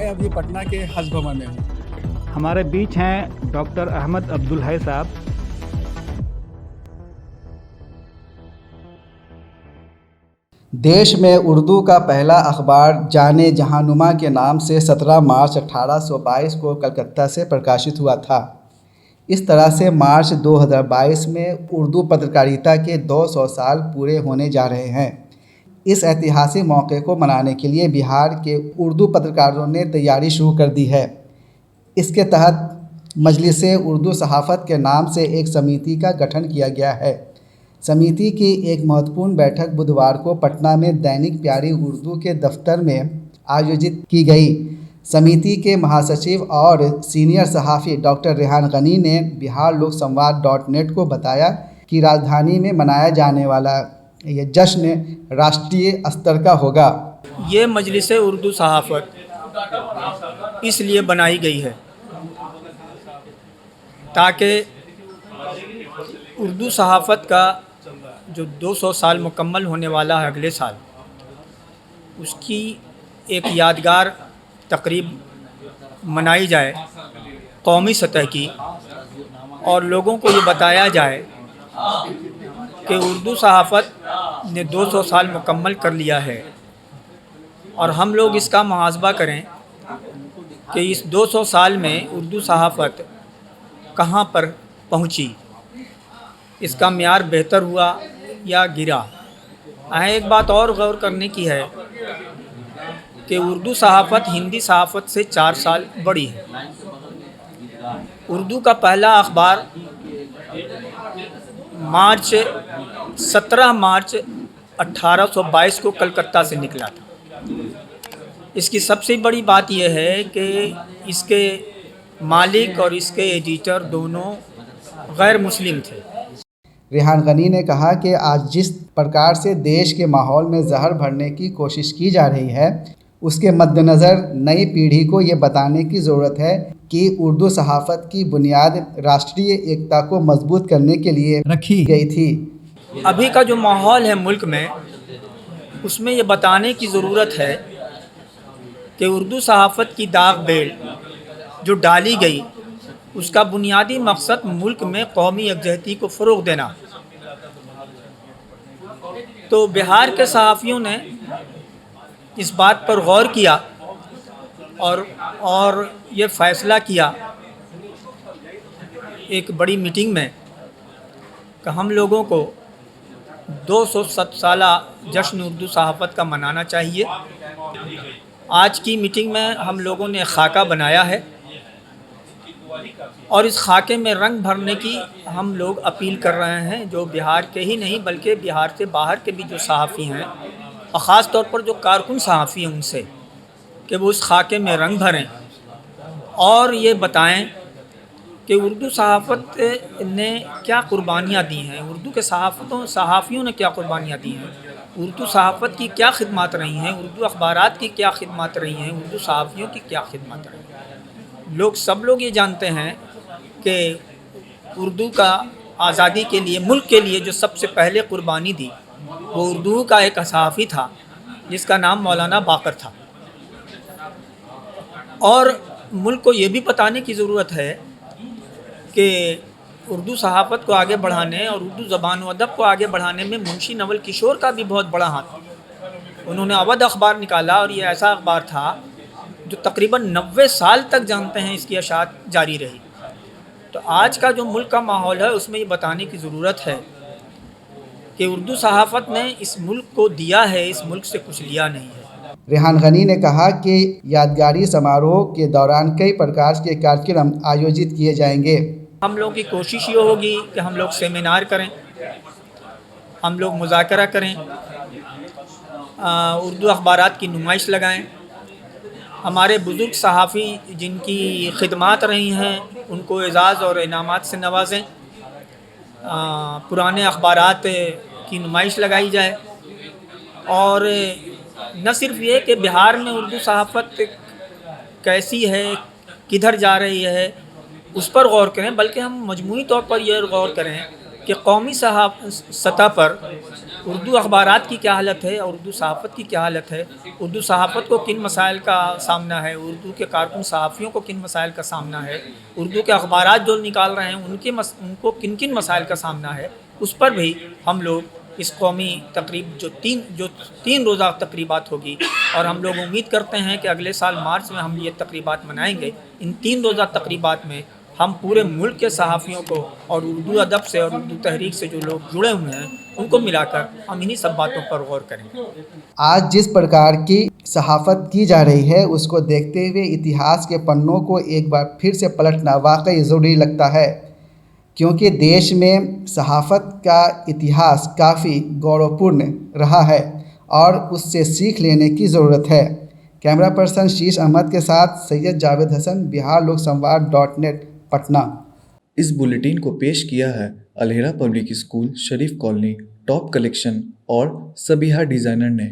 मैं अभी पटना के हज भवन में हूँ। हमारे बीच हैं डॉक्टर अहमद अब्दुल है साहब। देश में उर्दू का पहला अखबार जाने जहानुमा के नाम से 17 मार्च 1822 को कलकत्ता से प्रकाशित हुआ था। इस तरह से मार्च 2022 में उर्दू पत्रकारिता के 200 साल पूरे होने जा रहे हैं। इस ऐतिहासिक मौके को मनाने के लिए बिहार के उर्दू पत्रकारों ने तैयारी शुरू कर दी है। इसके तहत मजलिस-ए उर्दू सहाफ़त के नाम से एक समिति का गठन किया गया है। समिति की एक महत्वपूर्ण बैठक बुधवार को पटना में दैनिक प्यारी उर्दू के दफ्तर में आयोजित की गई। समिति के महासचिव और सीनियर सहाफ़ी डॉक्टर रेहान गनी ने biharloksamvad.net को बताया कि राजधानी में मनाया जाने वाला ये जश्न राष्ट्रीय स्तर का होगा। ये मजलिस-ए उर्दू सहाफ़त इसलिए बनाई गई है ताकि उर्दू सहाफ़त का जो 200 साल मुकम्मल होने वाला है अगले साल, उसकी एक यादगार तकरीब मनाई जाए कौमी सतह की, और लोगों को ये बताया जाए कि उर्दू सहाफ़त ने 200 साल मुकम्मल कर लिया है, और हम लोग इसका मुहासबा करें कि इस 200 साल में उर्दू सहाफ़त कहाँ पर पहुँची, इसका म्यार बेहतर हुआ या गिरा। एक बात और गौर करने की है कि उर्दू सहाफ़त हिंदी सहाफ़त से 4 साल बड़ी है। उर्दू का पहला अखबार 17 मार्च 1822 को कलकत्ता से निकला था। इसकी सबसे बड़ी बात यह है कि इसके मालिक और इसके एडिटर दोनों गैर मुस्लिम थे। रेहान गनी ने कहा कि आज जिस प्रकार से देश के माहौल में जहर भरने की कोशिश की जा रही है, उसके मद्देनज़र नई पीढ़ी को ये बताने की ज़रूरत है कि उर्दू सहाफ़त की बुनियाद राष्ट्रीय एकता को मजबूत करने के लिए रखी गई थी। अभी का जो माहौल है मुल्क में, उसमें ये बताने की ज़रूरत है कि उर्दू सहाफ़त की दाग बेल जो डाली गई, उसका बुनियादी मकसद मुल्क में कौमी यकजहती को फ़रोग़ देना। तो बिहार के सहाफ़ियों ने इस बात पर गौर किया और ये फ़ैसला किया एक बड़ी मीटिंग में कि हम लोगों को 200 साला जश्न उर्दू सहाफ़त का मनाना चाहिए। आज की मीटिंग में हम लोगों ने खाका बनाया है, और इस खाके में रंग भरने की हम लोग अपील कर रहे हैं, जो बिहार के ही नहीं बल्कि बिहार से बाहर के भी जो सहाफ़ी हैं, और ख़ास तौर पर जो कारकुन सहाफ़ी हैं, उनसे कि वो उस खाके में रंग भरें और ये बताएं कि उर्दू सहाफ़त ने क्या कुर्बानियाँ दी हैं, उर्दू के सहाफ़ियों ने क्या कुर्बानियाँ दी हैं, उर्दू सहाफ़त की क्या खिदमत रही हैं, उर्दू अखबारात की क्या खिदमत रही हैं, उर्दू सहाफ़ियों की क्या खिदमत रही हैं। सब लोग ये जानते हैं कि उर्दू का आज़ादी के लिए, मुल्क के लिए जो सबसे पहले कुर्बानी दी, वो उर्दू का एक सहाफ़ी था जिसका नाम मौलाना बाकर था। और मुल्क को ये भी बताने की ज़रूरत है कि उर्दू सहाफ़त को आगे बढ़ाने और उर्दू ज़बान व अदब को आगे बढ़ाने में मुंशी नवल किशोर का भी बहुत बड़ा हाथ। उन्होंने अवध अखबार निकाला, और ये ऐसा अखबार था जो तकरीबन 90 साल तक जानते हैं इसकी अशात जारी रही। तो आज का जो मुल्क का माहौल है, उसमें ये बताने की ज़रूरत है कि उर्दू सहाफ़त ने इस मुल्क को दिया है, इस मुल्क से कुछ लिया नहीं है। रेहान गनी ने कहा कि यादगारी समारोह के दौरान कई प्रकार के कार्यक्रम आयोजित किए जाएंगे। हम लोग की कोशिश ये होगी कि हम लोग सेमिनार करें, हम लोग मुज़ाकरा करें, उर्दू अखबारात की नुमाइश लगाएं, हमारे बुज़ुर्ग सहाफ़ी जिनकी खिदमत रही हैं उनको एज़ाज़ और इनामात से नवाज़ें, पुराने अखबारात की नुमाइश लगाई जाए, और न सिर्फ ये कि बिहार में उर्दू सहाफ़त कैसी है, किधर जा रही है, उस पर गौर करें, बल्कि हम मजमूई तौर पर यह गौर करें कि कौमी सतह पर اردو اخبارات کی کیا حالت ہے اور اردو صحافت کی کیا حالت ہے، اردو صحافت کو کن مسائل کا سامنا ہے، اردو کے کارکن صحافیوں کو کن مسائل کا سامنا ہے، اردو کے اخبارات جو نکال رہے ہیں ان کو کن کن مسائل کا سامنا ہے، اس پر بھی ہم لوگ اس قومی تقریب جو تین روزہ تقریبات ہوگی، اور ہم لوگ امید کرتے ہیں کہ اگلے سال مارچ میں ہم یہ تقریبات منائیں گے۔ ان 3 روزہ تقریبات میں ہم پورے ملک کے صحافیوں کو اور اردو ادب سے اور اردو تحریک سے جو لوگ جڑے ہوئے ہیں ان کو ملا کر ہم انہی سب باتوں پر غور کریں گے۔ آج جس پرکار کی صحافت کی جا رہی ہے اس کو دیکھتے ہوئے اتہاس کے پنوں کو ایک بار پھر سے پلٹنا واقعی ضروری لگتا ہے، کیونکہ دیش میں صحافت کا اتہاس کافی غورپورن رہا ہے اور اس سے سیکھ لینے کی ضرورت ہے۔ کیمرہ پرسن شیش احمد کے ساتھ سید جاوید حسن، بہار لوک سنواد.net، پٹنہ۔ اس بلیٹن کو پیش کیا ہے الہرا پبلک اسکول، شریف کالونی، ٹاپ کلیکشن اور سبیہا ڈیزائنر نے۔